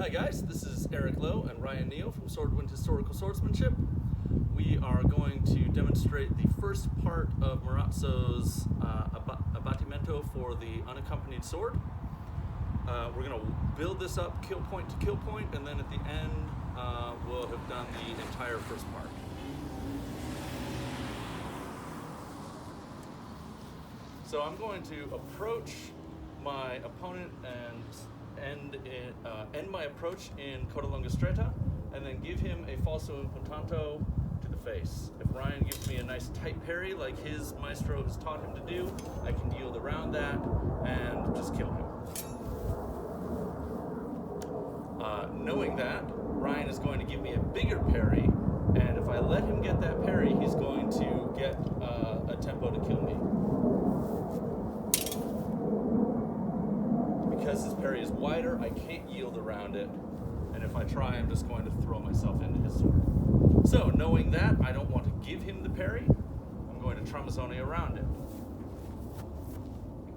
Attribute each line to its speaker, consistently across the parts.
Speaker 1: Hi guys, this is Eric Lowe and Ryan Neal from Swordwind Historical Swordsmanship. We are going to demonstrate the first part of Marozzo's abattimento for the unaccompanied sword. We're going to build this up kill point to kill point, and then at the end we'll have done the entire first part. So I'm going to approach my opponent and end my approach in Coda Lunga Stretta, and then give him a falso impuntanto to the face. If Ryan gives me a nice tight parry like his maestro has taught him to do, I can yield around that and just kill him. Knowing that, Ryan is going to give me a bigger parry, and if I let him get that parry, he's going to get a tempo to kill me. Because his parry is wider, I can't yield around it, and if I try, I'm just going to throw myself into his sword. So, knowing that, I don't want to give him the parry, I'm going to Tramezzone around it.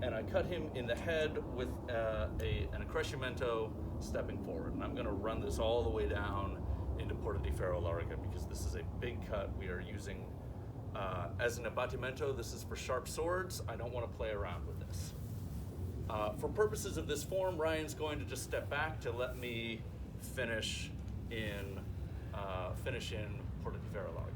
Speaker 1: And I cut him in the head with an accrescimento stepping forward. And I'm going to run this all the way down into Porta di Ferro Larga, because this is a big cut we are using as an abattimento. This is for sharp swords. I don't want to play around with this. For purposes of this form, Ryan's going to just step back to let me finish in Porta di Ferro Larga.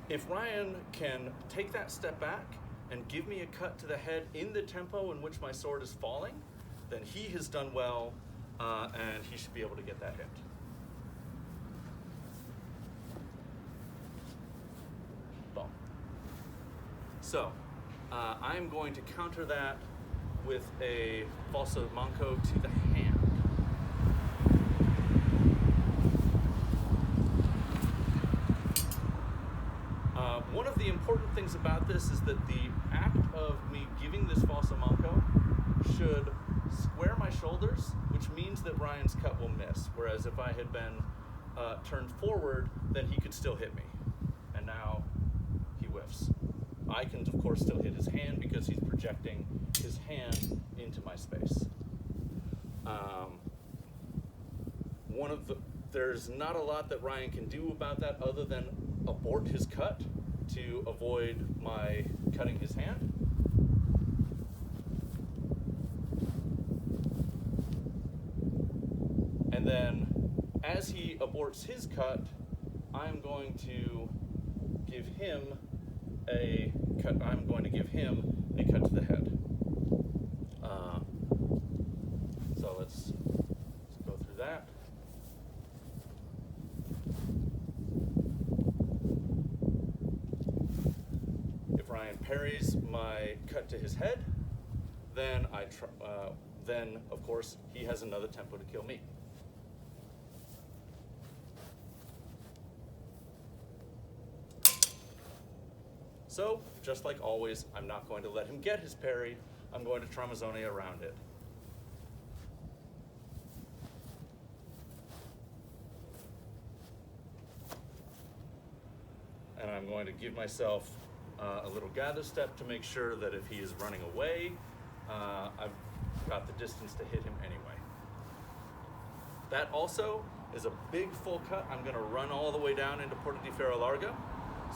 Speaker 1: If Ryan can take that step back and give me a cut to the head in the tempo in which my sword is falling, then he has done well, and he should be able to get that hit. Boom. So, I'm going to counter that with a falso manco to the hand. One of the important things about this is that the act of me giving this falso manco should square my shoulders, which means that Ryan's cut will miss. Whereas if I had been turned forward, then he could still hit me. And now he whiffs. I can, of course, still hit his hand because he's projecting his hand into my space. There's not a lot that Ryan can do about that other than abort his cut to avoid my cutting his hand. And then, as he aborts his cut, I'm going to give him a cut. I'm going to give him a cut to the head. So let's go through that. If Ryan parries my cut to his head, then then of course he has another tempo to kill me. So, just like always, I'm not going to let him get his parry. I'm going to Tramezzone around it. And I'm going to give myself a little gather step to make sure that if he is running away, I've got the distance to hit him anyway. That also is a big full cut. I'm going to run all the way down into Porta di Ferro Larga.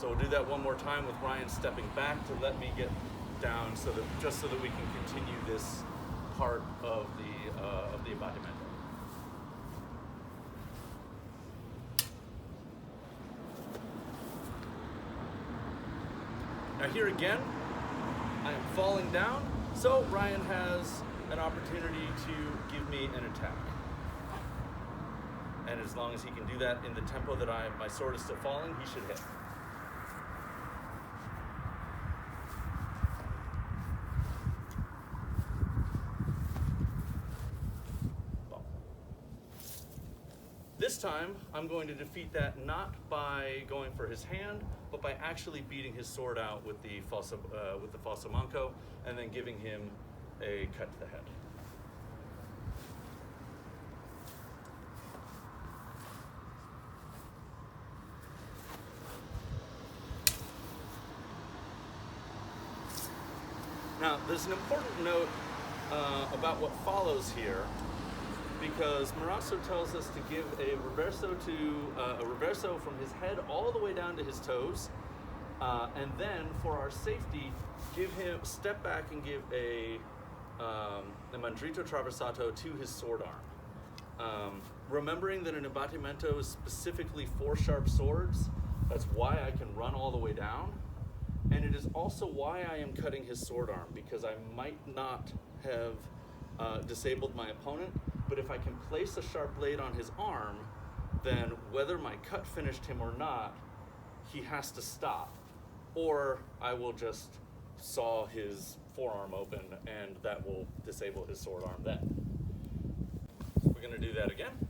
Speaker 1: So we'll do that one more time with Ryan stepping back to let me get down, just so that we can continue this part of the abattimento. Now here again, I am falling down, so Ryan has an opportunity to give me an attack. And as long as he can do that in the tempo that my sword is still falling, he should hit. This time, I'm going to defeat that not by going for his hand, but by actually beating his sword out with the falso manco, and then giving him a cut to the head. Now, there's an important note about what follows here, because Marozzo tells us to give a reverso from his head all the way down to his toes, and then for our safety, step back and give a mandrito traversato to his sword arm. Remembering that an abattimento is specifically for sharp swords, that's why I can run all the way down. And it is also why I am cutting his sword arm, because I might not have disabled my opponent, but if I can place a sharp blade on his arm, then whether my cut finished him or not, he has to stop. Or I will just saw his forearm open, and that will disable his sword arm then. So we're going to do that again.